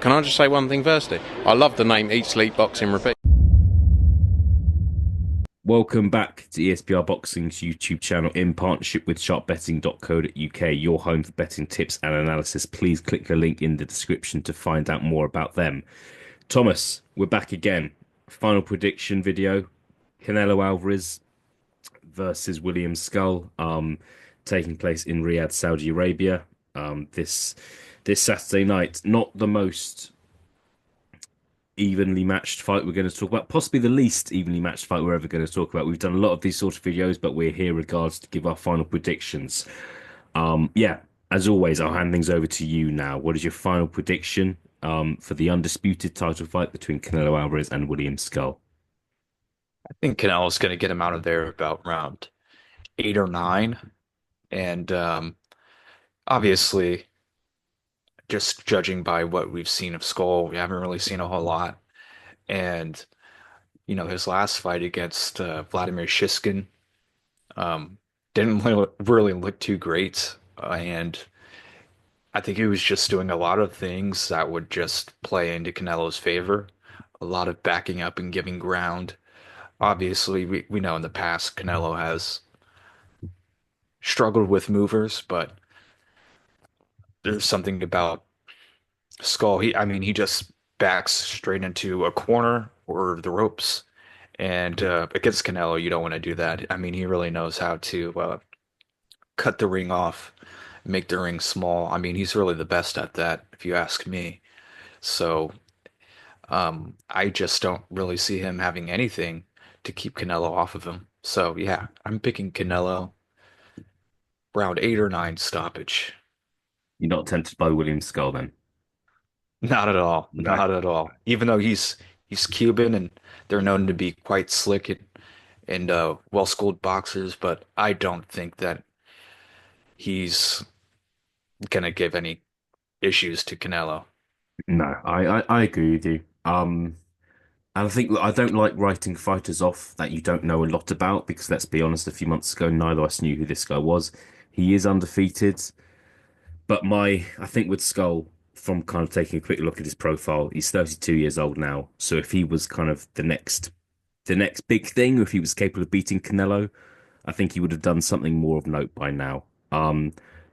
can I just say one thing firstly? I love the name Eat Sleep Boxing Repeat. Welcome back to ESBR Boxing's YouTube channel in partnership with sharpbetting.co.uk, your home for betting tips and analysis. Please click the link in the description to find out more about them. Thomas, we're back again. Final prediction video. Canelo Alvarez versus William Scull, taking place in Riyadh, Saudi Arabia. This Saturday night. Not the most evenly matched fight we're going to talk about, possibly the least evenly matched fight we're ever going to talk about. We've done a lot of these sort of videos, but we're here regards to give our final predictions. Yeah, as always, I'll hand things over to you now. What is your final prediction for the undisputed title fight between Canelo Alvarez and William Scull? I think Canelo's going to get him out of there about round 8 or 9. And obviously, just judging by what we've seen of Skull, we haven't really seen a whole lot. And, his last fight against Vladimir Shishkin um, didn't really look too great. And I think he was just doing a lot of things that would just play into Canelo's favor. A lot of backing up and giving ground. Obviously, we know in the past Canelo has struggled with movers, but there's something about Skull. He just backs straight into a corner or the ropes. And against Canelo, you don't want to do that. I mean, he really knows how to cut the ring off, make the ring small. I mean, he's really the best at that, if you ask me. So I just don't really see him having anything to keep Canelo off of him. So yeah, I'm picking Canelo round 8 or 9 stoppage. You're not tempted by William Scull then? Not at all. No. Not at all. Even though he's Cuban and they're known to be quite slick and well-schooled boxers, but I don't think that he's gonna give any issues to Canelo. No, I agree with you. And I think I don't like writing fighters off that you don't know a lot about because let's be honest, a few months ago, neither of us knew who this guy was. He is undefeated, but I think with Skull, from kind of taking a quick look at his profile, he's 32 years old now. So if he was kind of the next big thing, if he was capable of beating Canelo, I think he would have done something more of note by now.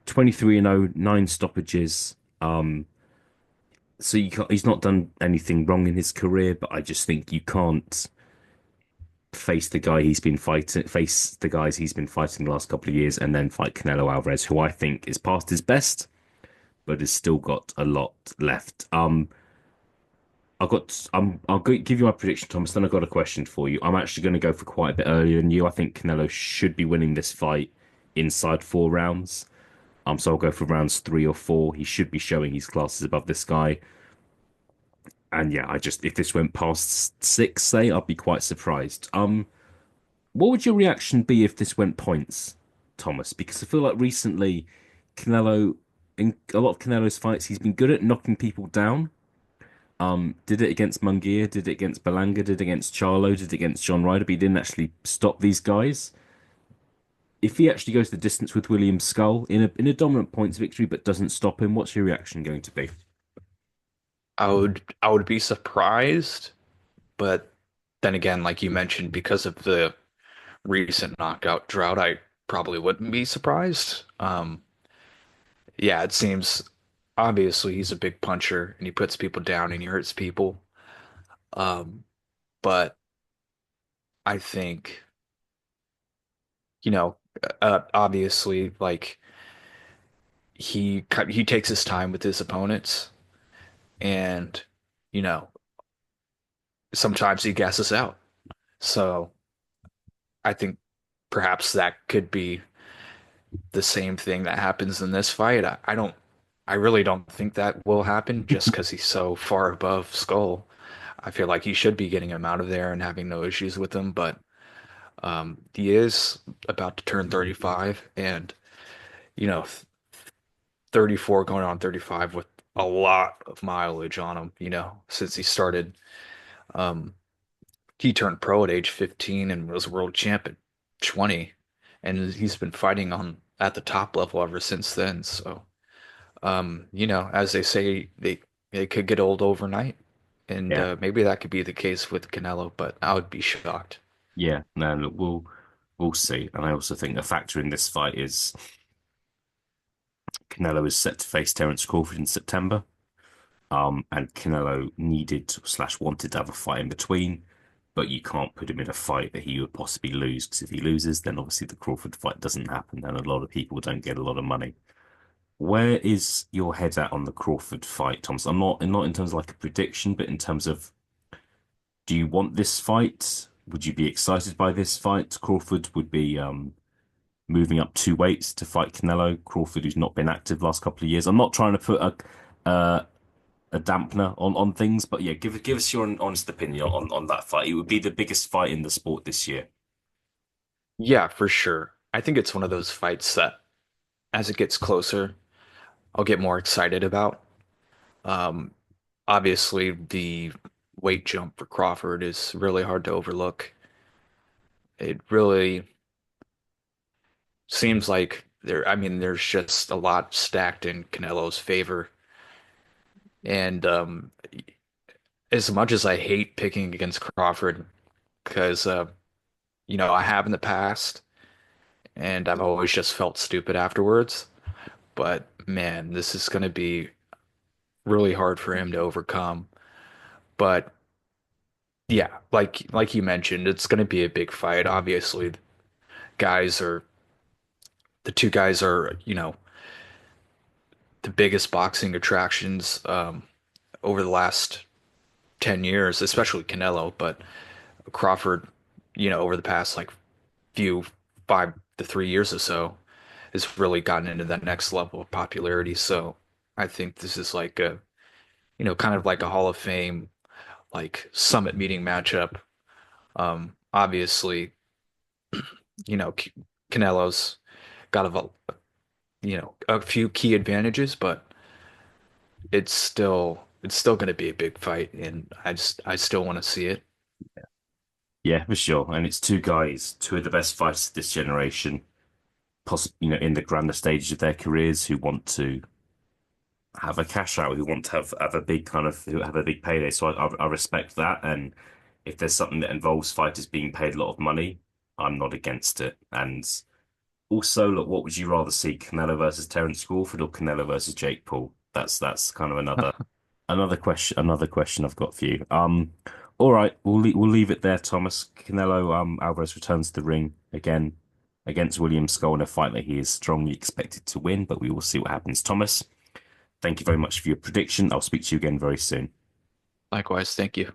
23 and 0, 9 stoppages. So he's not done anything wrong in his career, but I just think you can't face the guys he's been fighting the last couple of years, and then fight Canelo Alvarez, who I think is past his best, but has still got a lot left. Give you my prediction, Thomas. Then I've got a question for you. I'm actually going to go for quite a bit earlier than you. I think Canelo should be winning this fight inside 4 rounds. So I'll go for rounds 3 or 4. He should be showing his classes above this guy. And yeah, if this went past 6, say, I'd be quite surprised. What would your reaction be if this went points, Thomas? Because I feel like recently, Canelo, in a lot of Canelo's fights, he's been good at knocking people down. Did it against Munguia, did it against Belanga, did it against Charlo, did it against John Ryder, but he didn't actually stop these guys. If he actually goes the distance with William Scull in a dominant points victory but doesn't stop him, what's your reaction going to be? I would be surprised, but then again, like you mentioned, because of the recent knockout drought, I probably wouldn't be surprised. Yeah, it seems obviously he's a big puncher and he puts people down and he hurts people. Um, but I think, obviously, like he takes his time with his opponents, and you know, sometimes he gasses out. So I think perhaps that could be the same thing that happens in this fight. I really don't think that will happen just because he's so far above Skull. I feel like he should be getting him out of there and having no issues with him, but he is about to turn 35 and, you know, 34 going on 35 with a lot of mileage on him, since he started. Um, he turned pro at age 15 and was world champ at 20, and he's been fighting on at the top level ever since then. So, as they say, it could get old overnight. And Yeah, maybe that could be the case with Canelo, but I would be shocked. yeah. No, look, we'll see. And I also think a factor in this fight is Canelo is set to face Terence Crawford in September. And Canelo needed slash wanted to have a fight in between, but you can't put him in a fight that he would possibly lose because if he loses, then obviously the Crawford fight doesn't happen, and a lot of people don't get a lot of money. Where is your head at on the Crawford fight, Thomas? I'm not in terms of like a prediction, but in terms of do you want this fight? Would you be excited by this fight? Crawford would be moving up two weights to fight Canelo. Crawford, who's not been active last couple of years. I'm not trying to put uh, a dampener on things, but yeah, give us your honest opinion on that fight. It would be the biggest fight in the sport this year. Yeah, for sure. I think it's one of those fights that as it gets closer, I'll get more excited about. Um, Obviously, the weight jump for Crawford is really hard to overlook. It really seems like I mean, there's just a lot stacked in Canelo's favor. And as much as I hate picking against Crawford, because I have in the past, and I've always just felt stupid afterwards. But man, this is going to be really hard for him to overcome. But yeah, like you mentioned, it's going to be a big fight. Obviously, guys are the two guys are, the biggest boxing attractions over the last 10 years, especially Canelo, but Crawford, over the past like few 5 to 3 years or so, has really gotten into that next level of popularity. So I think this is like kind of like a Hall of Fame, like summit meeting matchup. Obviously, Canelo's got a few key advantages, but it's still going to be a big fight, and I still want to see it. Yeah, for sure. And it's two guys, two of the best fighters of this generation, possibly, in the grander stages of their careers, who want to have a cash out, who want to have a big who have a big payday. So I respect that. And if there's something that involves fighters being paid a lot of money, I'm not against it. And also, look, what would you rather see, Canelo versus Terence Crawford or Canelo versus Jake Paul? That's kind of another question I've got for you. All right, we'll leave it there, Thomas. Canelo Alvarez returns to the ring again against William Scull in a fight that he is strongly expected to win, but we will see what happens. Thomas, thank you very much for your prediction. I'll speak to you again very soon. Likewise, thank you.